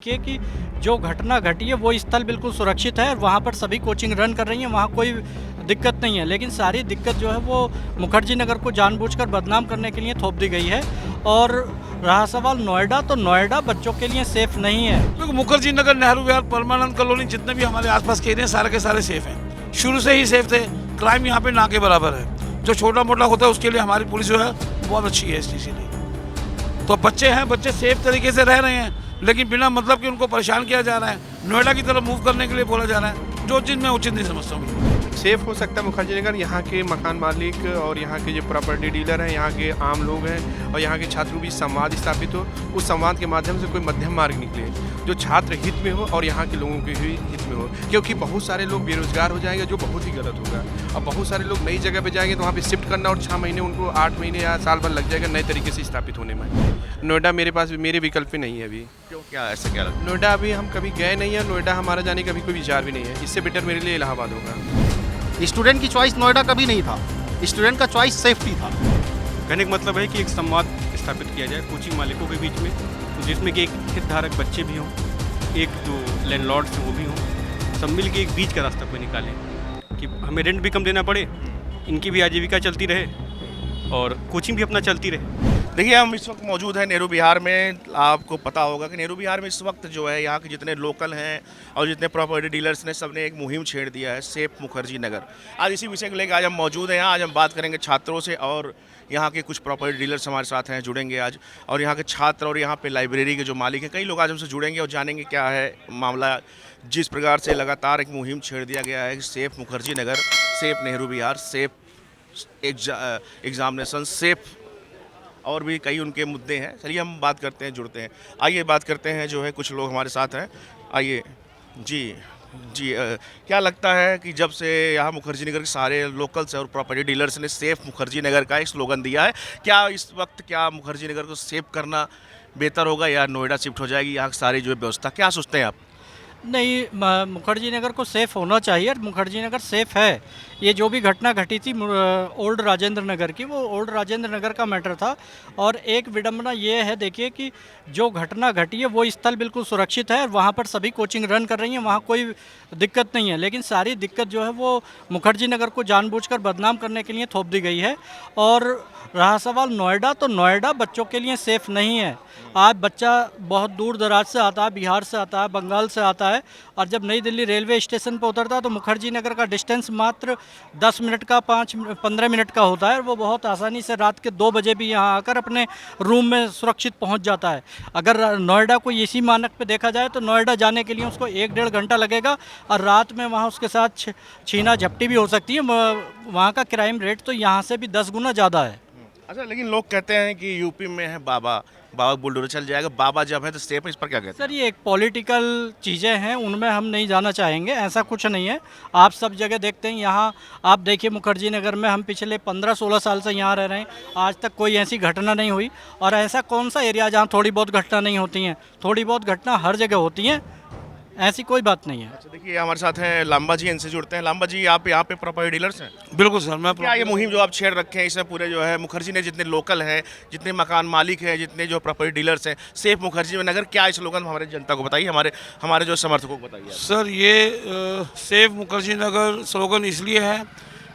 देखिए कि जो घटना घटी है वो स्थल बिल्कुल सुरक्षित है और वहाँ पर सभी कोचिंग रन कर रही हैं, वहाँ कोई दिक्कत नहीं है। लेकिन सारी दिक्कत जो है वो मुखर्जी नगर को जानबूझकर बदनाम करने के लिए थोप दी गई है। और रहा सवाल नोएडा, तो नोएडा बच्चों के लिए सेफ नहीं है। क्योंकि मुखर्जी नगर, नेहरू विहार, परमानंद कॉलोनी, जितने भी हमारे आसपास के एरिया सारे के सारे सेफ हैं। शुरू से ही सेफ थे। क्राइम यहाँ पे ना के बराबर है। जो छोटा मोटा होता है उसके लिए हमारी पुलिस जो है बहुत अच्छी है इस चीज़ के लिए। तो बच्चे हैं, बच्चे सेफ तरीके से रह रहे हैं, लेकिन बिना मतलब कि उनको परेशान किया जा रहा है, नोएडा की तरफ मूव करने के लिए बोला जा रहा है, जो चीज़ मैं उचित नहीं समझता हूँ। सेफ हो सकता है मुखर्जी नगर। यहाँ के मकान मालिक और यहाँ के जो प्रॉपर्टी डीलर हैं, यहाँ के आम लोग हैं और यहाँ के छात्रों के बीच संवाद स्थापित हो, उस संवाद के माध्यम से कोई मध्यम मार्ग निकले जो छात्र हित में हो और यहाँ के लोगों के भी हित में हो। क्योंकि बहुत सारे लोग बेरोजगार हो जाएंगे, जो बहुत ही गलत होगा। अब बहुत सारे लोग नई जगह पे जाएंगे तो वहाँ पे शिफ्ट करना और 6 महीने उनको 8 महीने या साल भर लग जाएगा नए तरीके से स्थापित होने में। नोएडा मेरे पास मेरे विकल्प में नहीं है अभी। क्यों, क्या ऐसा क्या लगता नोएडा अभी हम कभी गए नहीं है, नोएडा हमारा जाने का भी कोई विचार भी नहीं है। इससे बेटर मेरे लिए इलाहाबाद होगा। स्टूडेंट की चॉइस नोएडा कभी नहीं था, स्टूडेंट का चॉइस सेफ्टी था। कहने का मतलब है कि एक संवाद स्थापित किया जाए कोचिंग मालिकों के बीच में, तो जिसमें कि एक हितधारक बच्चे भी हों, एक जो लैंडलॉर्ड्स हैं वो भी हों, सब मिल के एक बीच का रास्ता कोई निकालें कि हमें रेंट भी कम देना पड़े, इनकी भी आजीविका चलती रहे और कोचिंग भी अपना चलती रहे। देखिए, हम इस वक्त मौजूद हैं नेहरू विहार में। आपको पता होगा कि नेहरू विहार में इस वक्त जो है यहाँ के जितने लोकल हैं और जितने प्रॉपर्टी डीलर्स ने सबने एक मुहिम छेड़ दिया है, सेफ मुखर्जी नगर। आज इसी विषय को लेकर आज हम मौजूद हैं। आज हम बात करेंगे छात्रों से और यहाँ के कुछ प्रॉपर्टी डीलर्स हमारे साथ हैं, जुड़ेंगे आज। और यहाँ के छात्र और यहाँ पे लाइब्रेरी के जो मालिक हैं, कई लोग आज हमसे जुड़ेंगे और जानेंगे क्या है मामला। जिस प्रकार से लगातार एक मुहिम छेड़ दिया गया है, सेफ मुखर्जी नगर, सेफ नेहरू विहार, सेफ एग्जामिनेशन, सेफ और भी कई उनके मुद्दे हैं। चलिए हम बात करते हैं, जुड़ते हैं। आइए बात करते हैं, जो है कुछ लोग हमारे साथ हैं। आइए जी जी क्या लगता है कि जब से यहाँ मुखर्जी नगर के सारे लोकल्स और प्रॉपर्टी डीलर्स ने सेफ मुखर्जी नगर का एक स्लोगन दिया है, क्या इस वक्त क्या मुखर्जी नगर को सेफ करना बेहतर होगा या नोएडा शिफ्ट हो जाएगी यहाँ की सारी जो व्यवस्था, क्या सोचते हैं आप? नहीं, मुखर्जी नगर को सेफ होना चाहिए और मुखर्जी नगर सेफ है। ये जो भी घटना घटी थी ओल्ड राजेंद्र नगर की, वो ओल्ड राजेंद्र नगर का मैटर था। और एक विडंबना ये है, देखिए कि जो घटना घटी है वो स्थल बिल्कुल सुरक्षित है और वहाँ पर सभी कोचिंग रन कर रही हैं, वहाँ कोई दिक्कत नहीं है। लेकिन सारी दिक्कत जो है वो मुखर्जी नगर को जानबूझकर बदनाम करने के लिए थोप दी गई है। और रहा सवाल नोएडा, तो नोएडा बच्चों के लिए सेफ़ नहीं है। आज बच्चा बहुत दूर दराज से आता है, बिहार से आता है, बंगाल से आता है, और जब नई दिल्ली रेलवे स्टेशन पर उतरता है तो मुखर्जी नगर का डिस्टेंस मात्र 10 मिनट का 15 मिनट का होता है। वो बहुत आसानी से रात के 2 बजे भी यहाँ आकर अपने रूम में सुरक्षित पहुँच जाता है। अगर नोएडा को इसी मानक पे देखा जाए तो नोएडा जाने के लिए उसको 1-1.5 घंटा लगेगा और रात में वहाँ उसके साथ छीना झपटी भी हो सकती है। वहाँ का क्राइम रेट तो यहाँ से भी 10 गुना ज़्यादा है। अच्छा, लेकिन लोग कहते हैं कि यूपी में है बाबा बुलडोजर चल जाएगा, बाबा जब है तो सेफ है, इस पर क्या कहते हैं? सर, ये एक पॉलिटिकल चीज़ें हैं, उनमें हम नहीं जाना चाहेंगे। ऐसा कुछ नहीं है। आप सब जगह देखते हैं, यहाँ आप देखिए मुखर्जी नगर में हम पिछले 15-16 साल से यहाँ रह रहे हैं, आज तक कोई ऐसी घटना नहीं हुई। और ऐसा कौन सा एरिया जहाँ थोड़ी बहुत घटना नहीं होती हैं? थोड़ी बहुत घटना हर जगह होती हैं, ऐसी कोई बात नहीं है। अच्छा, देखिए हमारे साथ हैं लांबा जी, इनसे जुड़ते हैं। लांबा जी, आप यहाँ पे प्रॉपर्टी डीलर्स हैं? बिल्कुल सर, मैं क्या ये मुहिम जो आप छेड़ रखे हैं, इसमें पूरे जो है मुखर्जी ने जितने लोकल हैं, जितने मकान मालिक हैं, जितने जो प्रॉपर्टी डीलर्स हैं, सेफ मुखर्जी नगर, क्या स्लोगन हमारे जनता को बताइए, हमारे जो समर्थकों को बताइए सर। ये सेफ मुखर्जी नगर स्लोगन इसलिए है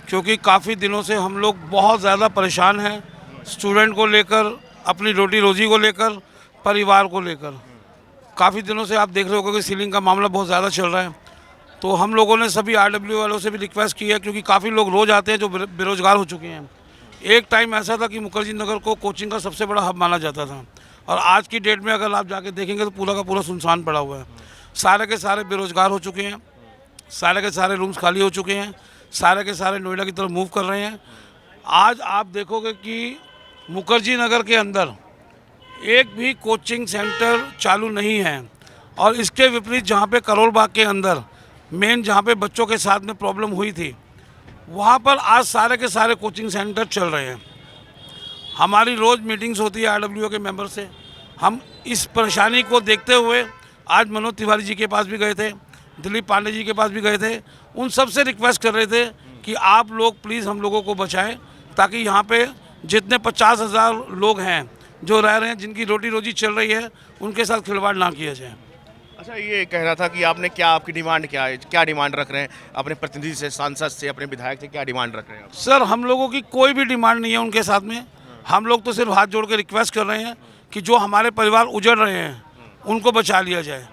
क्योंकि काफ़ी दिनों से हम लोग बहुत ज़्यादा परेशान हैं, स्टूडेंट को लेकर, अपनी रोटी रोजी को लेकर, परिवार को लेकर। काफ़ी दिनों से आप देख रहे हो कि सीलिंग का मामला बहुत ज़्यादा चल रहा है। तो हम लोगों ने सभी आरडब्ल्यू वालों से भी रिक्वेस्ट की है, क्योंकि काफ़ी लोग रोज़ आते हैं जो बेरोजगार हो चुके हैं। एक टाइम ऐसा था कि मुखर्जी नगर को कोचिंग का सबसे बड़ा हब माना जाता था, और आज की डेट में अगर आप जाके देखेंगे तो पूरा का पूरा सुनसान पड़ा हुआ है। सारे के सारे बेरोजगार हो चुके हैं, सारे के सारे रूम्स खाली हो चुके हैं, सारे के सारे नोएडा की तरफ मूव कर रहे हैं। आज आप देखोगे कि मुखर्जी नगर के अंदर एक भी कोचिंग सेंटर चालू नहीं है, और इसके विपरीत जहाँ पे करोल बाग के अंदर मेन जहाँ पे बच्चों के साथ में प्रॉब्लम हुई थी, वहाँ पर आज सारे के सारे कोचिंग सेंटर चल रहे हैं। हमारी रोज़ मीटिंग्स होती है आरडब्ल्यू के मेंबर से। हम इस परेशानी को देखते हुए आज मनोज तिवारी जी के पास भी गए थे, दिलीप पांडे जी के पास भी गए थे। उन सब से रिक्वेस्ट कर रहे थे कि आप लोग प्लीज़ हम लोगों को बचाएं, ताकि यहाँ पे जितने 50,000 लोग हैं जो रह रहे हैं, जिनकी रोटी रोजी चल रही है, उनके साथ खिलवाड़ ना किया जाए। अच्छा, ये कह रहा था कि आपने क्या, आपकी डिमांड क्या है, क्या डिमांड रख रहे हैं अपने प्रतिनिधि से, सांसद से, अपने विधायक से, क्या डिमांड रख रहे हैं आप? सर हम लोगों की कोई भी डिमांड नहीं है उनके साथ में। हम लोग तो सिर्फ हाथ जोड़ के रिक्वेस्ट कर रहे हैं कि जो हमारे परिवार उजड़ रहे हैं उनको बचा लिया जाए,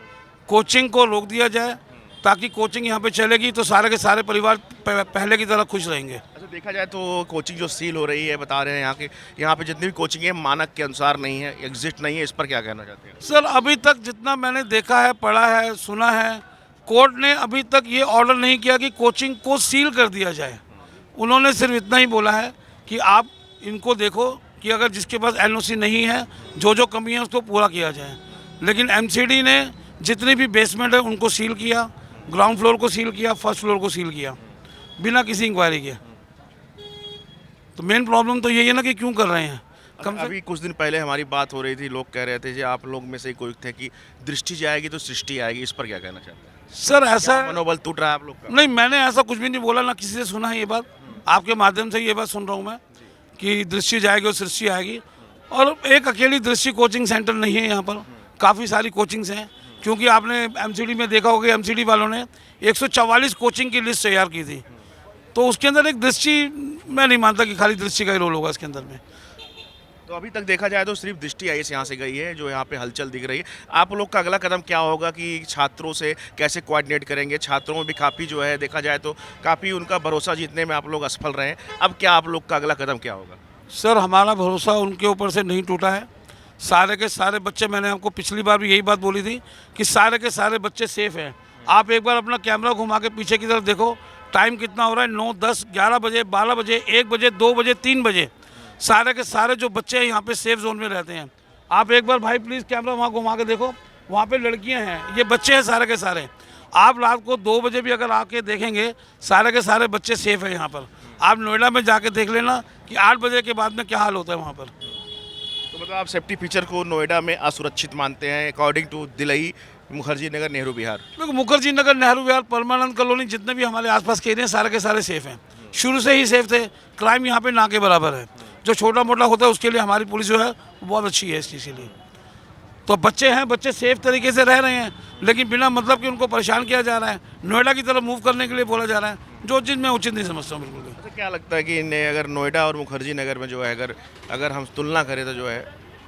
कोचिंग को रोक दिया जाए, ताकि कोचिंग यहाँ पे चलेगी तो सारे के सारे परिवार पहले की तरह खुश रहेंगे। अच्छा, देखा जाए तो कोचिंग जो सील हो रही है, बता रहे हैं यहाँ पे जितनी भी कोचिंग है मानक के अनुसार नहीं है, एग्जिस्ट नहीं है, इस पर क्या कहना चाहते हैं? सर अभी तक जितना मैंने देखा है, पढ़ा है, सुना है, कोर्ट ने अभी तक ये ऑर्डर नहीं किया कि कोचिंग को सील कर दिया जाए। उन्होंने सिर्फ इतना ही बोला है कि आप इनको देखो कि अगर जिसके पास एनओसी नहीं है, जो जो कमी है उसको पूरा किया जाए। लेकिन एमसीडी ने जितनी भी बेसमेंट है उनको सील किया, ग्राउंड फ्लोर को सील किया, फर्स्ट फ्लोर को सील किया, बिना किसी इंक्वायरी के। तो मेन प्रॉब्लम तो यही है ना कि क्यों कर रहे हैं। कम से अभी कुछ दिन पहले हमारी बात हो रही थी, लोग कह रहे थे कि आप लोग में से कोई थे कि दृष्टि जाएगी तो सृष्टि आएगी, इस पर क्या कहना चाहते हैं? सर ऐसा मनोबल टूट रहा है आप लोग का? नहीं, मैंने ऐसा कुछ भी नहीं बोला, ना किसी से सुना है ये बात। आपके माध्यम से ये बात सुन रहा हूँ मैं कि दृष्टि जाएगी और सृष्टि आएगी। और एक अकेली दृष्टि कोचिंग सेंटर नहीं है यहाँ पर, काफ़ी सारी कोचिंग्स हैं। क्योंकि आपने एमसीडी में देखा होगा, एमसीडी वालों ने 144 कोचिंग की लिस्ट तैयार की थी, तो उसके अंदर एक दृष्टि, मैं नहीं मानता कि खाली दृष्टि का ही रोल होगा इसके अंदर में। तो अभी तक देखा जाए तो सिर्फ दृष्टि आई यहाँ से गई है, जो यहाँ पे हलचल दिख रही है। आप लोग का अगला कदम क्या होगा कि छात्रों से कैसे कोऑर्डिनेट करेंगे? छात्रों में भी काफ़ी जो है, देखा जाए तो काफ़ी उनका भरोसा जीतने में आप लोग असफल रहे हैं। अब क्या आप लोग का अगला कदम क्या होगा? सर हमारा भरोसा उनके ऊपर से नहीं टूटा है। सारे के सारे बच्चे, मैंने आपको पिछली बार भी यही बात बोली थी कि सारे के सारे बच्चे सेफ़ हैं। आप एक बार अपना कैमरा घुमा के पीछे की तरफ देखो, टाइम कितना हो रहा है, 9, 10, 11 बजे, 12 बजे, 1 बजे, 2 बजे, 3 बजे। सारे के सारे जो बच्चे हैं यहाँ पे सेफ जोन में रहते हैं। आप एक बार भाई प्लीज़ कैमरा वहाँ घुमा के देखो, वहाँ पे लड़कियाँ हैं, ये बच्चे हैं सारे के सारे। आप रात को 2 बजे भी अगर आके देखेंगे, सारे के सारे बच्चे सेफ़ हैं यहाँ पर। आप नोएडा में जाके देख लेना कि 8 बजे के बाद में क्या हाल होता है वहाँ पर। तो मतलब आप सेफ्टी फीचर को नोएडा में असुरक्षित मानते हैं, अकॉर्डिंग टू दिल्ली, मुखर्जी नगर, नेहरू विहार? देखो मुखर्जी नगर, नेहरू विहार, परमानंद कॉलोनी, जितने भी हमारे आसपास के एरिया सारे के सारे सेफ़ हैं। शुरू से ही सेफ थे। क्राइम यहाँ पे ना के बराबर है। जो छोटा मोटा होता है उसके लिए हमारी पुलिस जो है बहुत अच्छी है इस चीज़ के लिए। तो बच्चे हैं, बच्चे सेफ तरीके से रह रहे हैं, लेकिन बिना मतलब कि उनको परेशान किया जा रहा है, नोएडा की तरफ मूव करने के लिए बोला जा रहा है, जो चीज़ मैं उचित नहीं समझता हूँ बिल्कुल भी। अच्छा, क्या लगता है कि अगर नोएडा और मुखर्जी नगर में जो है, अगर हम तुलना करें तो जो है,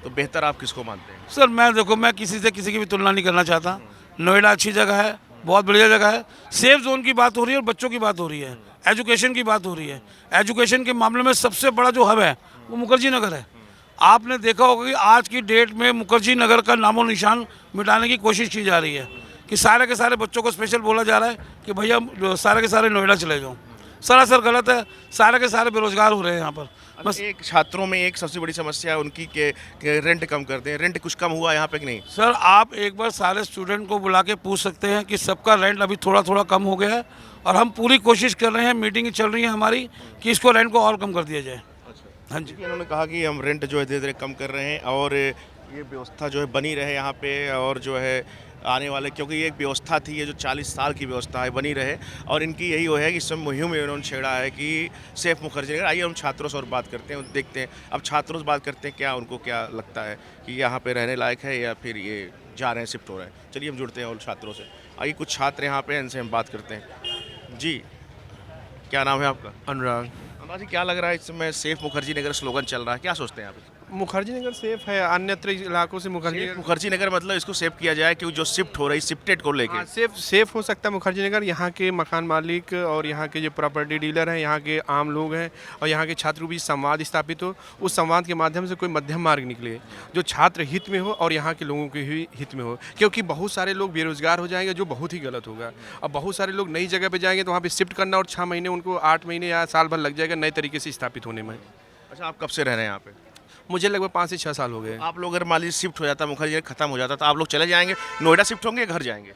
तो बेहतर आप किसको मानते हैं? सर मैं देखो, मैं किसी से किसी की भी तुलना नहीं करना चाहता। नोएडा अच्छी जगह है, बहुत बढ़िया जगह है। सेफ जोन की बात हो रही है और बच्चों की बात हो रही है, एजुकेशन की बात हो रही है। एजुकेशन के मामले में सबसे बड़ा जो हब है वो मुखर्जी नगर है। आपने देखा होगा कि आज की डेट में मुखर्जी नगर का नामो निशान मिटाने की कोशिश की जा रही है कि सारे के सारे बच्चों को स्पेशल बोला जा रहा है कि भैया सारे के सारे नोएडा चले जाओ। सरासर गलत है। सारे के सारे बेरोजगार हो रहे हैं यहाँ पर। बस एक छात्रों में एक सबसे बड़ी समस्या है उनकी के रेंट कम कर दें। रेंट कुछ कम हुआ यहाँ पे कि नहीं? सर आप एक बार सारे स्टूडेंट को बुला के पूछ सकते हैं कि सबका रेंट अभी थोड़ा थोड़ा कम हो गया है, और हम पूरी कोशिश कर रहे हैं, मीटिंग चल रही है हमारी, कि इसको रेंट को और कम कर दिया जाए। हाँ जी, इन्होंने कहा कि हम रेंट जो है धीरे धीरे कम कर रहे हैं और ये व्यवस्था जो है बनी रहे यहाँ पे, और जो है आने वाले, क्योंकि ये एक व्यवस्था थी, ये जो 40 साल की व्यवस्था है बनी रहे, और इनकी यही वो है कि इस समय मुहिम में उन्होंने छेड़ा है कि सेफ मुखर्जी नगर। आइए हम छात्रों से और बात करते हैं, देखते हैं अब छात्रों से बात करते हैं क्या उनको क्या लगता है कि यहाँ पे रहने लायक है या फिर ये जा रहे हैं, शिफ्ट हो रहे हैं। चलिए हम जुड़ते हैं और छात्रों से। आइए कुछ छात्र यहाँ पे, इनसे हम बात करते हैं। जी, क्या नाम है आपका? अनुराग। अनुराग जी, क्या लग रहा है इस समय सेफ मुखर्जी नगर स्लोगन चल रहा है, क्या सोचते हैं आप? मुखर्जी नगर सेफ है, अन्यत्र इलाकों से मुखर्जी नगर मतलब इसको सेव किया जाए कि जो शिफ्ट हो रही, शिफ्टेड को लेके सेफ हो सकता है मुखर्जी नगर। यहाँ के मकान मालिक और यहाँ के जो प्रॉपर्टी डीलर हैं, यहाँ के आम लोग हैं, और यहाँ के छात्रों के बीच संवाद स्थापित हो, उस संवाद के माध्यम से कोई मध्यम मार्ग निकले जो छात्र हित में हो और यहाँ के लोगों के भी हित में हो। क्योंकि बहुत सारे लोग बेरोजगार हो जाएंगे, जो बहुत ही गलत होगा। और बहुत सारे लोग नई जगह पर जाएंगे तो वहाँ पर शिफ्ट करना, और 6 महीने उनको 8 महीने या साल भर लग जाएगा नए तरीके से स्थापित होने में। अच्छा, आप कब से रह रहे हैं यहाँ पे? मुझे लगभग 5 से 6 साल हो गए। आप लोग अगर मान लीजिए शिफ्ट हो जाता, मुखर्जी खत्म हो जाता, तो आप लोग चले जाएंगे, नोएडा शिफ्ट होंगे, घर जाएंगे?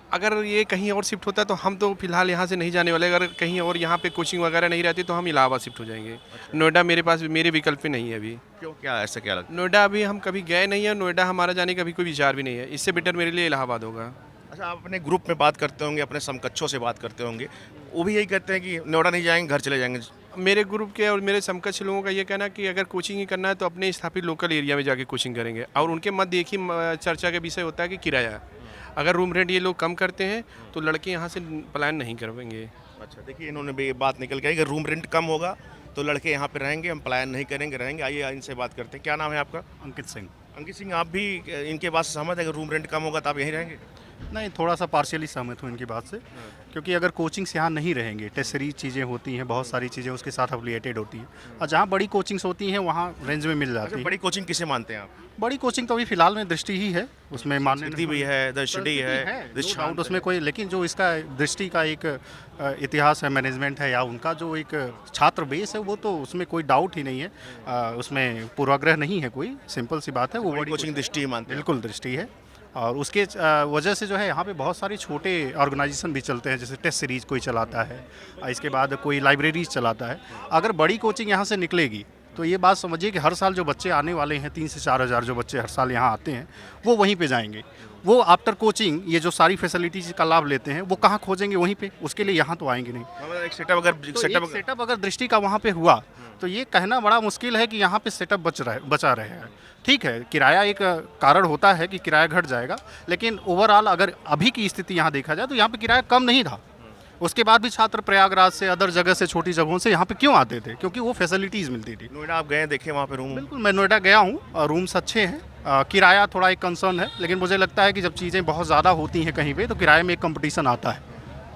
अगर ये कहीं और शिफ्ट होता है तो हम तो फिलहाल यहाँ से नहीं जाने वाले। अगर कहीं और यहाँ पे कोचिंग वगैरह नहीं रहती तो हम इलाहाबाद शिफ्ट हो जाएंगे। नोएडा मेरे पास, मेरे विकल्प में नहीं है अभी। क्यों, क्या ऐसा क्या लगता है? नोएडा अभी हम कभी गए नहीं है, नोएडा हमारा जाने का अभी कोई विचार भी नहीं है। इससे बेटर मेरे लिए इलाहाबाद होगा। अच्छा, आप अपने ग्रुप में बात करते होंगे, अपने समकक्षों से बात करते होंगे, वो भी यही कहते हैं कि नोएडा नहीं जाएंगे, घर चले जाएंगे? मेरे ग्रुप के और मेरे समकक्ष लोगों का ये कहना है कि अगर कोचिंग ही करना है तो अपने स्थापित लोकल एरिया में जाके कोचिंग करेंगे। और उनके मध्य एक ही चर्चा का विषय होता है कि किराया। अगर रूम रेंट ये लोग कम करते हैं तो लड़के यहाँ से पलायन नहीं करेंगे। अच्छा, देखिए इन्होंने भी ये बात निकल के आई कि रूम रेंट कम होगा तो लड़के यहाँ पे रहेंगे, हम पलायन नहीं करेंगे, रहेंगे। आइए इनसे बात करते हैं। क्या नाम है आपका? अंकित सिंह। अंकित सिंह, आप भी इनके बात से सहमत है कि रूम रेंट कम होगा तो आप यहीं रहेंगे? नहीं, थोड़ा सा पार्शियली सहमत हूँ इनकी बात से, क्योंकि अगर कोचिंग्स यहाँ नहीं रहेंगे, टेस्टरी चीज़ें होती हैं, बहुत सारी चीज़ें उसके साथ एफिलिएटेड होती हैं, और जहाँ बड़ी कोचिंग्स होती हैं वहाँ रेंज में मिल जाती अच्छा, है। बड़ी कोचिंग किसे मानते हैं आप? बड़ी कोचिंग तो अभी फिलहाल में दृष्टि ही है, उसमें मानने दृष्टि भी है, द स्टडी है, no दृष्टांत doubt उसमें कोई, लेकिन जो इसका दृष्टि का एक इतिहास है, मैनेजमेंट है, या उनका जो एक छात्र बेस है, वो तो उसमें कोई डाउट ही नहीं है, उसमें पूर्वाग्रह नहीं है कोई, सिंपल सी बात है। वो बड़ी कोचिंग दृष्टि ही मानते हैं। बिल्कुल दृष्टि है, और उसके वजह से जो है यहाँ पे बहुत सारे छोटे ऑर्गेनाइजेशन भी चलते हैं, जैसे टेस्ट सीरीज कोई चलाता है, इसके बाद कोई लाइब्रेरीज चलाता है। अगर बड़ी कोचिंग यहाँ से निकलेगी तो ये बात समझिए कि हर साल जो बच्चे आने वाले हैं, 3 से 4 हज़ार जो बच्चे हर साल यहाँ आते हैं, वो वहीं पे जाएंगे। वो आफ्टर कोचिंग ये जो सारी फैसिलिटीज़ का लाभ लेते हैं वो कहाँ खोजेंगे? वहीं पे। उसके लिए यहाँ तो आएंगे नहीं। मतलब एक सेटअप सेटअप अगर दृष्टि का वहाँ पे हुआ तो ये कहना बड़ा मुश्किल है कि यहाँ पे सेटअप बचा रहे हैं। ठीक है, किराया एक कारण होता है कि किराया घट जाएगा, लेकिन ओवरऑल अगर अभी की स्थिति यहाँ देखा जाए तो यहाँ पे किराया कम नहीं था। उसके बाद भी छात्र प्रयागराज से, अदर जगह से, छोटी जगहों से यहाँ पे क्यों आते थे? क्योंकि वो फैसिलिटीज़ मिलती थी। नोएडा आप गए, देखे वहाँ पे रूम? बिल्कुल, मैं नोएडा गया हूँ, रूम्स अच्छे हैं। किराया थोड़ा एक कंसर्न है, लेकिन मुझे लगता है कि जब चीज़ें बहुत ज़्यादा होती हैं कहीं पे तो किराए में एक कंपटीशन आता है,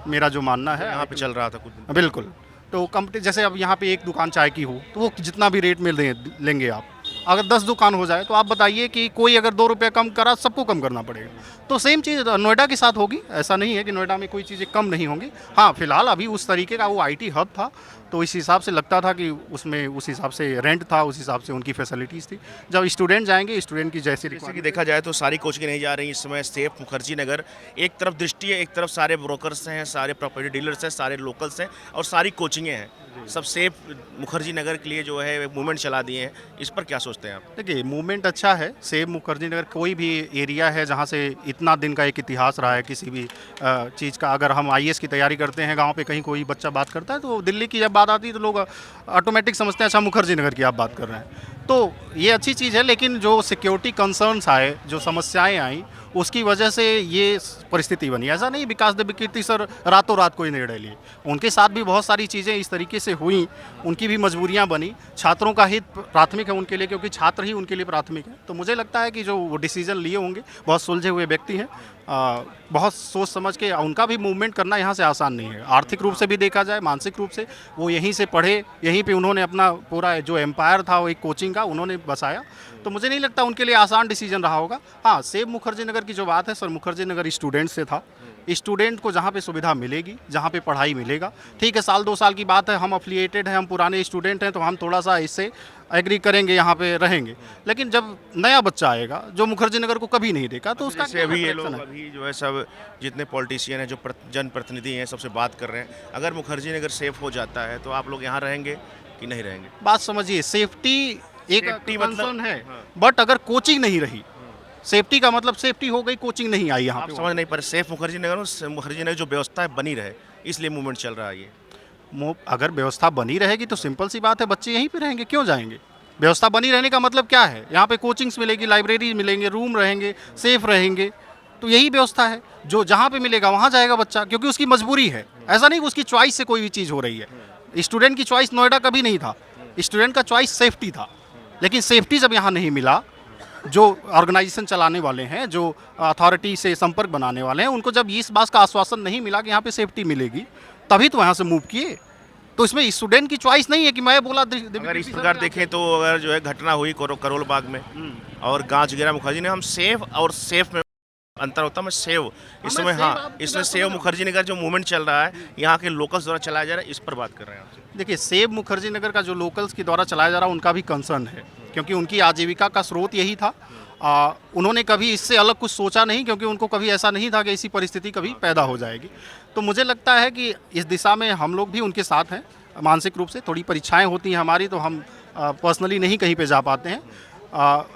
मेरा जो मानना है। यहाँ पे चल रहा था कुछ दिन। बिल्कुल, तो जैसे अब यहाँ पे एक दुकान चाय की हो तो वो जितना भी रेट में लेंगे आप, अगर 10 दुकान हो जाए तो आप बताइए कि कोई अगर 2 रुपये कम करा, सबको कम करना पड़ेगा। तो सेम चीज़ नोएडा के साथ होगी। ऐसा नहीं है कि नोएडा में कोई चीज़ें कम नहीं होंगी। हाँ, फिलहाल अभी उस तरीके का वो IT हब था, तो इस हिसाब से लगता था कि उसमें उस हिसाब से रेंट था, उस हिसाब से उनकी फैसिलिटीज़ थी। जब स्टूडेंट जाएंगे, स्टूडेंट की जैसे कि देखा जाए तो सारी कोचिंग नहीं जा रही इस समय। सेफ मुखर्जी नगर एक तरफ दृष्टि है, एक तरफ सारे ब्रोकर्स हैं, सारे प्रॉपर्टी डीलर्स हैं, सारे लोकल्स हैं, और सारी कोचिंगें हैं। सब सेफ मुखर्जी नगर के लिए जो है मूवमेंट चला दिए हैं। इस पर क्या सोचते हैं आप? देखिए, मूवमेंट अच्छा है। सेफ मुखर्जी नगर कोई भी एरिया है जहाँ से इतना दिन का एक इतिहास रहा है किसी भी चीज़ का। अगर हम IAS की तैयारी करते हैं, गांव पे कहीं कोई बच्चा बात करता है तो दिल्ली की जब बात आती है तो लोग ऑटोमेटिक समझते हैं अच्छा मुखर्जी नगर की आप बात कर रहे हैं। तो ये अच्छी चीज़ है, लेकिन जो सिक्योरिटी कंसर्न्स आए, जो समस्याएं आई, उसकी वजह से ये परिस्थिति बनी। ऐसा नहीं विकास देव कीर्ति सर रातों रात कोई निर्णय लिए, उनके साथ भी बहुत सारी चीज़ें इस तरीके से हुई, उनकी भी मजबूरियां बनी। छात्रों का हित प्राथमिक है उनके लिए, क्योंकि छात्र ही उनके लिए प्राथमिक है। तो मुझे लगता है कि जो वो डिसीजन लिए होंगे, बहुत सुलझे हुए व्यक्ति हैं, बहुत सोच समझ के। उनका भी मूवमेंट करना यहाँ से आसान नहीं है। आर्थिक रूप से भी देखा जाए, मानसिक रूप से वो यहीं से पढ़े, यहीं पे उन्होंने अपना पूरा जो एम्पायर था वो एक कोचिंग का उन्होंने बसाया। तो मुझे नहीं लगता उनके लिए आसान डिसीजन रहा होगा। हाँ, सेफ मुखर्जी नगर की जो बात है, सर मुखर्जी नगर स्टूडेंट से था। स्टूडेंट को जहाँ पे सुविधा मिलेगी, जहाँ पे पढ़ाई मिलेगा, ठीक है, 1-2 साल की बात है, हम अफिलिएटेड हैं, हम पुराने स्टूडेंट हैं, तो हम थोड़ा सा इससे एग्री करेंगे, यहाँ पे रहेंगे। लेकिन जब नया बच्चा आएगा जो मुखर्जी नगर को कभी नहीं देखा, तो उसका जैसे अभी ये लोग अभी जो है सब जितने पॉलिटिशियन हैं, जो जनप्रतिनिधि हैं, सबसे बात कर रहे हैं, अगर मुखर्जी नगर सेफ हो जाता है तो आप लोग यहाँ रहेंगे कि नहीं रहेंगे? बात समझिए, सेफ्टी एक सेफ्टी कंसर्न है, हाँ। बट अगर कोचिंग नहीं रही, सेफ्टी का मतलब सेफ्टी हो गई, कोचिंग नहीं आई यहाँ आप पे। समझ नहीं पर सेफ मुखर्जी नगर में मुखर्जी नगर जो व्यवस्था है बनी रहे, इसलिए मूवमेंट चल रहा है ये। अगर व्यवस्था बनी रहेगी तो सिंपल सी बात है, बच्चे यहीं पे रहेंगे, क्यों जाएंगे? व्यवस्था बनी रहने का मतलब क्या है? यहाँ पे कोचिंग्स मिलेगी, लाइब्रेरी मिलेंगे, रूम रहेंगे, सेफ रहेंगे, तो यही व्यवस्था है। जो जहाँ पे मिलेगा वहाँ जाएगा बच्चा, क्योंकि उसकी मजबूरी है। ऐसा नहीं कि उसकी चॉइस से कोई भी चीज़ हो रही है। स्टूडेंट की चॉइस नोएडा कभी नहीं था, स्टूडेंट का चॉइस सेफ्टी था। लेकिन सेफ्टी जब यहाँ नहीं मिला, जो ऑर्गेनाइजेशन चलाने वाले हैं, जो अथॉरिटी से संपर्क बनाने वाले हैं, उनको जब इस बात का आश्वासन नहीं मिला कि यहाँ पे सेफ्टी मिलेगी, तभी तो यहाँ से मूव किए। तो इसमें स्टूडेंट की चॉइस नहीं है कि मैं बोला। अगर इस प्रकार देखें तो अगर जो है घटना हुई करोल बाग में और गांचगिरा मुखर्जी ने, हम सेफ और सेफ में अंतर होता है। मैं सेव इस समय, हाँ, इसमें सेव मुखर्जी नगर जो मूवमेंट चल रहा है यहाँ के लोकल्स द्वारा चलाया जा रहा है, इस पर बात कर रहे हैं आपसे। देखिए, सेव मुखर्जी नगर का जो लोकल्स के द्वारा चलाया जा रहा है उनका भी कंसर्न है, क्योंकि उनकी आजीविका का स्रोत यही था। उन्होंने कभी इससे अलग कुछ सोचा नहीं, क्योंकि उनको कभी ऐसा नहीं था कि ऐसी परिस्थिति कभी पैदा हो जाएगी। तो मुझे लगता है कि इस दिशा में हम लोग भी उनके साथ हैं। मानसिक रूप से थोड़ी परीक्षाएं होती हैं हमारी, तो हम पर्सनली नहीं कहीं पे जा पाते हैं।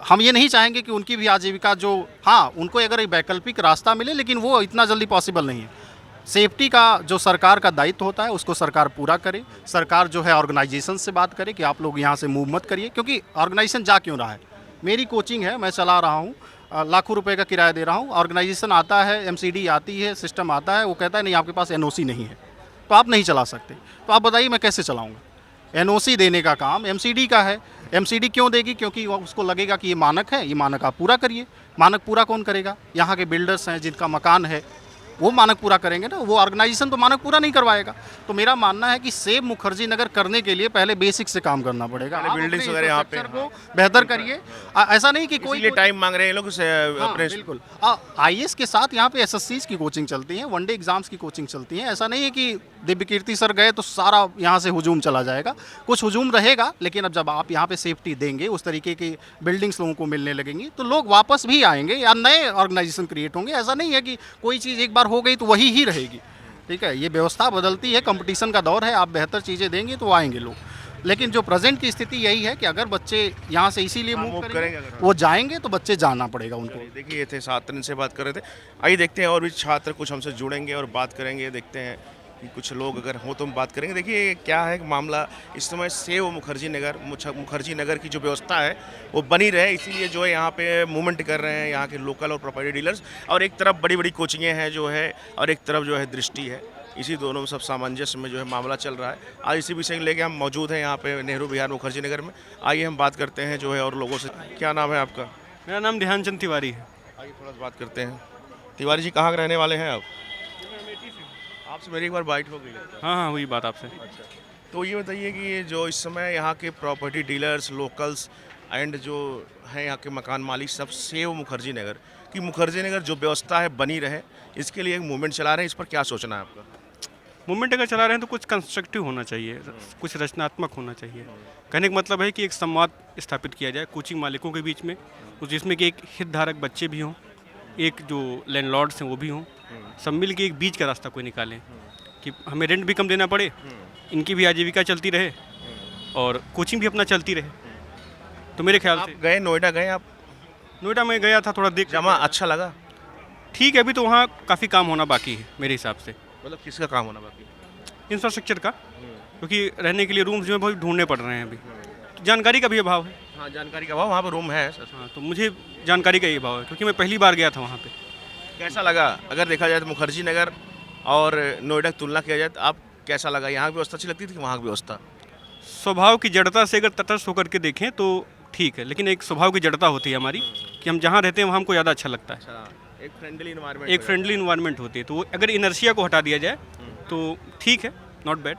हम ये नहीं चाहेंगे कि उनकी भी आजीविका जो, हाँ, उनको अगर एक वैकल्पिक रास्ता मिले, लेकिन वो इतना जल्दी पॉसिबल नहीं है। सेफ्टी का जो सरकार का दायित्व होता है उसको सरकार पूरा करे। सरकार जो है ऑर्गेनाइजेशन से बात करे कि आप लोग यहाँ से मूव मत करिए, क्योंकि ऑर्गेनाइजेशन जा क्यों रहा है? मेरी कोचिंग है, मैं चला रहा हूँ, लाखों रुपए का किराया दे रहा हूँ, ऑर्गेनाइजेशन आता है, एमसीडी आती है, सिस्टम आता है, वो कहता है नहीं आपके पास एनओसी नहीं है तो आप नहीं चला सकते। तो आप बताइए मैं कैसे चलाऊँगा? एनओसी देने का काम एमसीडी का है। एमसीडी क्यों देगी? क्योंकि उसको लगेगा कि ये मानक है, ये मानक आप पूरा करिए। मानक पूरा कौन करेगा? यहाँ के बिल्डर्स हैं जिनका मकान है, वो मानक पूरा करेंगे ना, वो ऑर्गेनाइजेशन तो मानक पूरा नहीं करवाएगा। तो मेरा मानना है कि सेव मुखर्जी नगर करने के लिए पहले बेसिक से काम करना पड़ेगा। आप बिल्डिंग्स अपने वगैरह यहाँ पे इंफ्रास्ट्रक्चर को बेहतर करिए। ऐसा नहीं कि कोई इसीलिए टाइम मांग रहे हैं ये लोग अपने बिल्कुल आईएएस के साथ यहाँ पे एसएससीज की कोचिंग चलती है, वनडे एग्जाम्स की कोचिंग चलती है। ऐसा नहीं है कि दिव्य कीर्ति सर गए तो सारा यहाँ से हुजूम चला जाएगा, कुछ हुजूम रहेगा, लेकिन अब जब आप यहाँ पे सेफ्टी देंगे, उस तरीके की बिल्डिंग्स लोगों को मिलने लगेंगी तो लोग वापस भी आएंगे या नए ऑर्गेनाइजेशन क्रिएट होंगे। ऐसा नहीं है कि कोई चीज़ एक बार हो गई तो वही ही रहेगी। ठीक है, ये व्यवस्था बदलती है, कंपटीशन का दौर है, आप बेहतर चीज़ें देंगे तो आएंगे लोग। लेकिन जो प्रेजेंट की स्थिति यही है कि अगर बच्चे यहाँ से इसीलिए मूव करेंगे, वो जाएंगे तो बच्चे जाना पड़ेगा उनको। देखिए ये थे छात्र, इनसे बात कर रहे थे। आइए देखते हैं और भी छात्र कुछ हमसे जुड़ेंगे और बात करेंगे। देखते हैं कि कुछ लोग अगर हो तो हम बात करेंगे। देखिए क्या है मामला, इस समय सेव मुखर्जी नगर की जो व्यवस्था है वो बनी रहे, इसीलिए जो है यहाँ पे मूवमेंट कर रहे हैं यहाँ के लोकल और प्रॉपर्टी डीलर्स। और एक तरफ बड़ी बड़ी कोचिंगें हैं जो है, और एक तरफ जो है दृष्टि है। इसी दोनों में सब सामंजस्य में जो है मामला चल रहा है। आज इसी विषय को लेके हम मौजूद हैं यहाँ पे नेहरू विहार मुखर्जी नगर में। आइए हम बात करते हैं जो है और लोगों से। क्या नाम है आपका? मेरा नाम ध्यानचंद तिवारी है। आइए थोड़ा सा बात करते हैं। तिवारी जी कहाँ के रहने वाले हैं आप? आपसे मेरी एक बार बाइट हो गई। हाँ हाँ, हुई बात आपसे। तो ये बताइए कि ये जो इस समय यहाँ के प्रॉपर्टी डीलर्स, लोकल्स एंड जो हैं यहाँ के मकान मालिक सब सेव मुखर्जी नगर जो व्यवस्था है बनी रहे, इसके लिए एक मूवमेंट चला रहे हैं। इस पर क्या सोचना है आपका? मूवमेंट अगर चला रहे हैं तो कुछ कंस्ट्रक्टिव होना चाहिए, कुछ रचनात्मक होना चाहिए। कहने का मतलब है कि एक संवाद स्थापित किया जाए कोचिंग मालिकों के बीच में, जिसमें कि एक हितधारक बच्चे भी हों, एक जो लैंडलॉर्ड्स हैं वो भी हों, सब मिल के एक बीच का रास्ता कोई निकालें कि हमें रेंट भी कम देना पड़े, इनकी भी आजीविका चलती रहे और कोचिंग भी अपना चलती रहे। तो मेरे ख्याल से गए नोएडा गए आप? नोएडा में गया था, थोड़ा देख जमा अच्छा लगा? ठीक है, अभी तो वहाँ काफ़ी काम होना बाकी है मेरे हिसाब से। मतलब किसका काम होना बाकी? इंफ्रास्ट्रक्चर का, क्योंकि रहने के लिए रूम्स जो है बहुत ढूंढने पड़ रहे हैं अभी। तो जानकारी का भी अभाव है। हाँ, जानकारी का अभाव, वहाँ पर रूम है। हाँ, तो मुझे जानकारी का ही अभाव है क्योंकि मैं पहली बार गया था वहाँ पे। कैसा लगा अगर देखा जाए तो मुखर्जी नगर और नोएडा की तुलना किया जाए तो आप कैसा लगा? यहाँ की व्यवस्था अच्छी लगती थी कि वहाँ की व्यवस्था? स्वभाव की जड़ता से अगर तटस्थ होकर के देखें तो ठीक है, लेकिन एक स्वभाव की जड़ता होती है हमारी कि हम जहाँ रहते हैं वहाँ हमको ज़्यादा अच्छा लगता है। एक फ्रेंडली इन्वायरमेंट, एक फ्रेंडली इन्वायरमेंट होती है, तो अगर इनर्शिया को हटा दिया जाए तो ठीक है, नॉट बैड।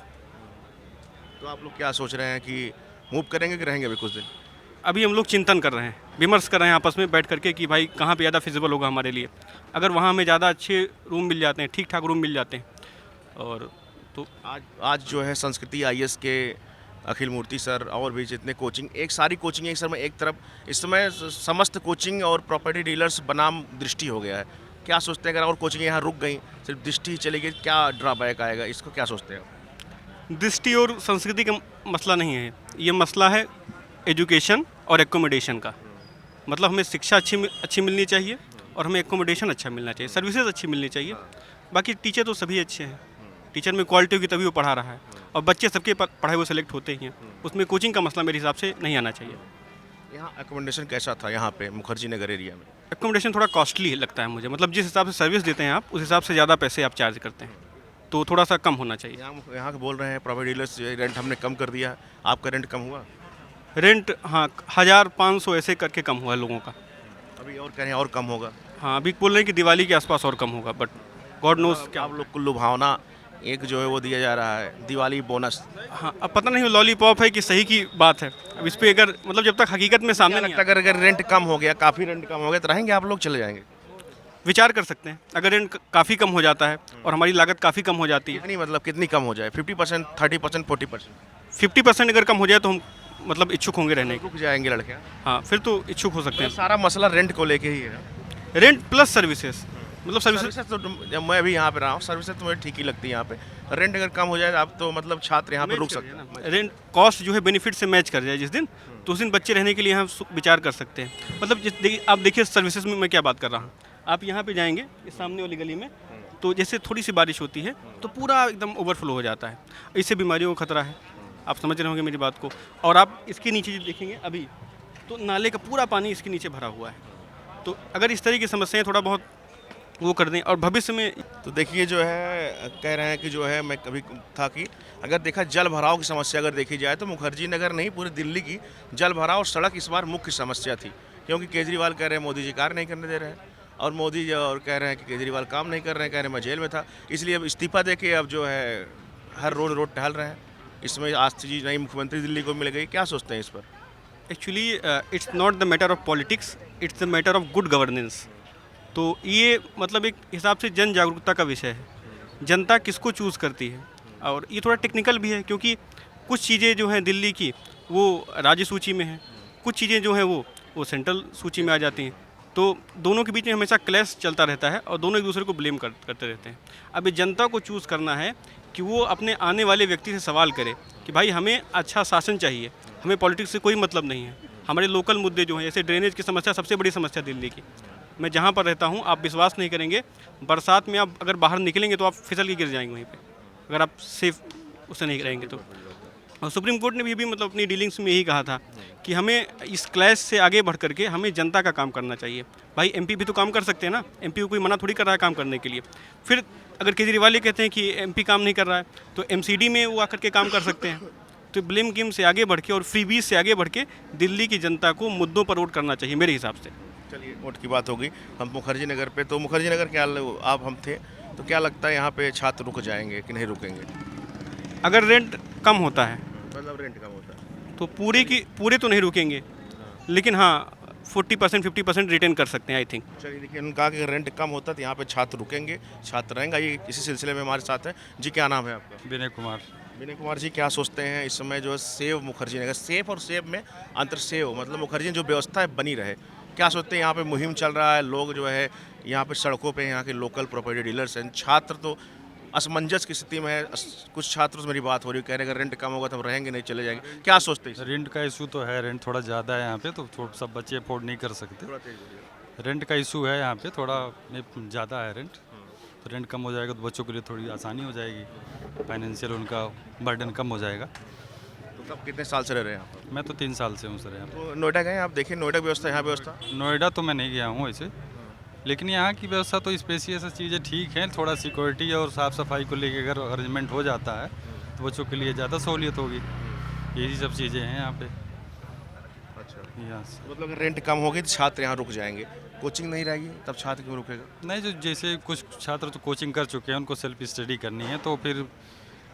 तो आप लोग क्या सोच रहे हैं कि मूव करेंगे कि रहेंगे अभी कुछ दिन? अभी हम लोग चिंतन कर रहे हैं, विमर्श कर रहे हैं आपस में बैठ करके कि भाई कहाँ पे ज़्यादा फिजिबल होगा हमारे लिए। अगर वहाँ हमें ज़्यादा अच्छे रूम मिल जाते हैं, ठीक ठाक रूम मिल जाते हैं, और तो आज जो है संस्कृति आईएएस के अखिल मूर्ति सर और भी जितने कोचिंग, एक सारी कोचिंग एक सर में एक तरफ, इस समय समस्त कोचिंग और प्रॉपर्टी डीलर्स बनाम दृष्टि हो गया है। क्या सोचते हैं अगर और कोचिंग यहाँ रुक गई, सिर्फ दृष्टि चली गई, क्या ड्रॉबैक आएगा? इसको क्या सोचते हैं? दृष्टि और संस्कृति का मसला नहीं है, ये मसला है एजुकेशन और एकोमोडेशन का। मतलब हमें शिक्षा अच्छी मिलनी चाहिए और हमें एकोमोडेशन अच्छा मिलना चाहिए, सर्विसेज अच्छी मिलनी चाहिए। बाकी टीचर तो सभी अच्छे हैं, टीचर में क्वालिटी होगी तभी वो पढ़ा रहा है, और बच्चे सबके पढ़ाई वो सेलेक्ट होते ही हैं। उसमें कोचिंग का मसला मेरे हिसाब से नहीं आना चाहिए। यहाँ एकोमोडेशन कैसा था यहाँ पे मुखर्जी नगर एरिया में? एकोमोडेशन थोड़ा कॉस्टली लगता है मुझे, मतलब जिस हिसाब से सर्विस देते हैं आप उस हिसाब से ज़्यादा पैसे आप चार्ज करते हैं, तो थोड़ा सा कम होना चाहिए। यहाँ के बोल रहे हैं प्रॉपर्टी डीलर्स रेंट हमने कम कर दिया, आपका रेंट कम हुआ? रेंट हाँ 1500 ऐसे करके कम हुआ है लोगों का। अभी और कह रहे हैं और कम होगा? हाँ, अभी बोल रहे हैं कि दिवाली के आसपास और कम होगा, बट गॉड नोस क्या। आप लोग को लुभावना एक जो है वो दिया जा रहा है, दिवाली बोनस। हाँ, अब पता नहीं लॉलीपॉप है कि सही की बात है, अब इस पे अगर मतलब जब तक हकीकत में सामने नहीं लगता अगर रेंट कम हो गया, काफ़ी रेंट कम हो गया तो रहेंगे आप लोग, चले जाएंगे? विचार कर सकते हैं। अगर रेंट काफ़ी कम हो जाता है और हमारी लागत काफ़ी कम हो जाती है, कितनी मतलब कितनी कम हो जाए? 50%, 30%, 40%? 50% अगर कम हो जाए तो हम मतलब इच्छुक होंगे रहने के। रुक जाएंगे लड़के? हाँ, फिर तो इच्छुक हो सकते हैं। सारा मसला रेंट को लेके ही है। रेंट प्लस सर्विसेज, मतलब सर्विसेज तो जब मैं भी यहाँ पे रहा हूँ, सर्विसेज तो मुझे ठीक ही लगती है यहाँ पे। रेंट अगर कम हो जाए आप तो मतलब छात्र यहाँ पे रुक सकते हैं। रेंट कॉस्ट जो है बेनिफिट से मैच कर जाए जिस दिन, तो उस दिन बच्चे रहने के लिए हम विचार कर सकते हैं। मतलब आप देखिए सर्विसेज में मैं क्या बात कर रहा हूँ, आप यहाँ पे जाएंगे इस सामने वाली गली में, तो जैसे थोड़ी सी बारिश होती है तो पूरा एकदम ओवरफ्लो हो जाता है, इससे बीमारियों का खतरा है, आप समझ रहे होंगे मेरी बात को। और आप इसके नीचे जो देखेंगे अभी, तो नाले का पूरा पानी इसके नीचे भरा हुआ है, तो अगर इस तरह की समस्याएं थोड़ा बहुत वो कर दें और भविष्य में तो देखिए जो है कह रहे हैं कि जो है मैं कभी था कि अगर देखा जल भराव की समस्या अगर देखी जाए तो मुखर्जी नगर नहीं पूरी दिल्ली की जल भराव और सड़क इस बार मुख्य समस्या थी, क्योंकि केजरीवाल कह रहे हैं मोदी जी कार्य नहीं करने दे रहे हैं और मोदी जी और कह रहे हैं कि केजरीवाल काम नहीं कर रहे हैं, कह रहे हैं मैं जेल में था, इसलिए अब इस्तीफा दे के अब जो है हर रोड टहल रहे हैं। इसमें आज जी नई मुख्यमंत्री दिल्ली को मिल गई, क्या सोचते हैं इस पर? Actually it's not the matter of politics, it's the matter of good governance. तो ये मतलब एक हिसाब से जन जागरूकता का विषय है, जनता किसको चूज़ करती है। और ये थोड़ा टेक्निकल भी है, क्योंकि कुछ चीज़ें जो हैं दिल्ली की वो राज्य सूची में हैं, कुछ चीज़ें जो हैं वो सेंट्रल सूची में आ जाती हैं। तो दोनों के बीच में हमेशा क्लैश चलता रहता है और दोनों एक दूसरे को ब्लेम करते रहते हैं। अब ये जनता को चूज़ करना है कि वो अपने आने वाले व्यक्ति से सवाल करे कि भाई हमें अच्छा शासन चाहिए, हमें पॉलिटिक्स से कोई मतलब नहीं है। हमारे लोकल मुद्दे जो हैं, जैसे ड्रेनेज की समस्या सबसे बड़ी समस्या दिल्ली की। मैं जहाँ पर रहता हूँ, आप विश्वास नहीं करेंगे, बरसात में आप अगर बाहर निकलेंगे तो आप फिसल के गिर जाएंगे वहीं पे, अगर आप सेफ उससे नहीं रहेंगे तो। और सुप्रीम कोर्ट ने भी मतलब अपनी डीलिंग्स में यही कहा था कि हमें इस क्लैश से आगे बढ़ करके हमें जनता का काम करना चाहिए। भाई एमपी भी तो काम कर सकते हैं ना, एमपी को कोई मना थोड़ी कर रहा है काम करने के लिए। फिर अगर केजरीवाल ये कहते हैं कि एमपी काम नहीं कर रहा है तो एमसीडी में वो आकर के काम कर सकते हैं। तो ब्लेम गेम से आगे बढ़ के और फ्रीबीज से आगे बढ़ के दिल्ली की जनता को मुद्दों पर वोट करना चाहिए मेरे हिसाब से। चलिए वोट की बात होगी, हम मुखर्जी नगर पे, तो मुखर्जी नगर क्या आप हम थे तो क्या लगता है यहाँ पे छात्र रुक जाएंगे कि नहीं रुकेंगे? अगर रेंट कम होता है मतलब रेंट कम होता है तो पूरे तो नहीं रुकेंगे, लेकिन हाँ 40% 50% रिटर्न कर सकते हैं आई थिंक। चलिए देखिए, उन्होंने कहा कि अगर रेंट कम होता तो यहाँ पे छात्र रुकेंगे, छात्र रहेंगे। ये इसी सिलसिले में हमारे साथ हैं जी, क्या नाम है आपका? विनय कुमार। विनय कुमार जी, क्या सोचते हैं इस समय जो है सेव मुखर्जी नगर, सेफ और सेव में अंतर, सेव मतलब मुखर्जी ने जो व्यवस्था है बनी रहे, क्या सोचते हैं? यहाँ पे मुहिम चल रहा है, लोग जो है यहाँ पे सड़कों पे यहाँ के लोकल प्रॉपर्टी डीलर्स हैं, छात्र तो असमंजस की स्थिति में है। कुछ छात्रों से मेरी बात हो रही है, कह रहे हैं अगर रेंट कम होगा तो हम रहेंगे नहीं चले जाएंगे, क्या सोचते हैं? रेंट का इशू तो है, रेंट थोड़ा ज़्यादा है यहाँ पे, तो सब बच्चे अफोर्ड नहीं कर सकते। रेंट का इशू है यहाँ पे, थोड़ा ज़्यादा है रेंट, तो रेंट कम हो जाएगा तो बच्चों के लिए थोड़ी आसानी हो जाएगी, फाइनेंशियल उनका बर्डन कम हो जाएगा। तो कब कितने साल से रह रहे हैं यहाँ पर? मैं तो 3 साल से हूँ सर यहाँ तो नोएडा गए आप, देखिए नोएडा की व्यवस्था, यहाँ व्यवस्था? पे। नोएडा तो मैं नहीं गया हूँ वैसे, लेकिन यहाँ की व्यवस्था तो स्पेशियस चीज़ें ठीक हैं, थोड़ा सिक्योरिटी और साफ़ सफाई को लेके अगर अरेंजमेंट हो जाता है तो बच्चों के लिए ज़्यादा सहूलियत होगी। यही सब चीज़ें हैं यहाँ पे। अच्छा, यहाँ मतलब अगर रेंट कम होगी तो छात्र यहाँ रुक जाएंगे, कोचिंग नहीं रहेगी तब छात्र क्यों रुकेगा? नहीं, जो जैसे कुछ छात्र तो कोचिंग कर चुके हैं, उनको सेल्फ स्टडी करनी है, तो फिर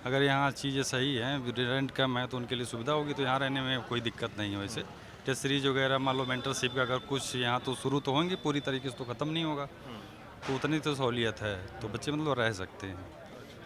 अगर यहाँ चीज़ें सही हैं, रेंट कम है तो उनके लिए सुविधा होगी, तो यहाँ रहने में कोई दिक्कत नहीं है। वैसे टेस्ट सीरीज वगैरह मान लो मेंटरशिप का अगर कुछ यहाँ तो शुरू तो होंगे, पूरी तरीके से तो ख़त्म नहीं होगा, तो उतनी तो सहूलियत है, तो बच्चे मतलब रह सकते हैं,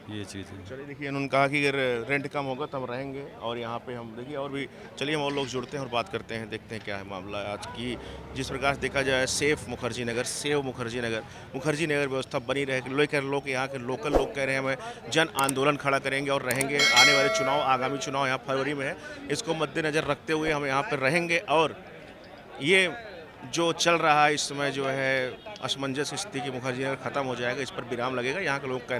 ये चीज़ें। चलिए देखिए, उन्होंने कहा कि अगर रेंट कम होगा तो हम रहेंगे, और यहाँ पे हम देखिए और भी, चलिए हम और लोग जुड़ते हैं और बात करते हैं, देखते हैं क्या है मामला आज की। जिस प्रकार से देखा जाए सेफ मुखर्जी नगर, सेव मुखर्जी नगर व्यवस्था बनी रहे, लेकर लोग यहाँ के लोकल लोग कह रहे हैं हमें जन आंदोलन खड़ा करेंगे और रहेंगे। आने वाले चुनाव, आगामी चुनाव यहाँ फरवरी में है, इसको मद्देनज़र रखते हुए हम यहाँ पर रहेंगे। और ये जो चल रहा है इस समय जो है असमंजस स्थिति की मुखर्जी नगर खत्म हो जाएगा, इस पर विराम लगेगा, यहाँ के लोग कहना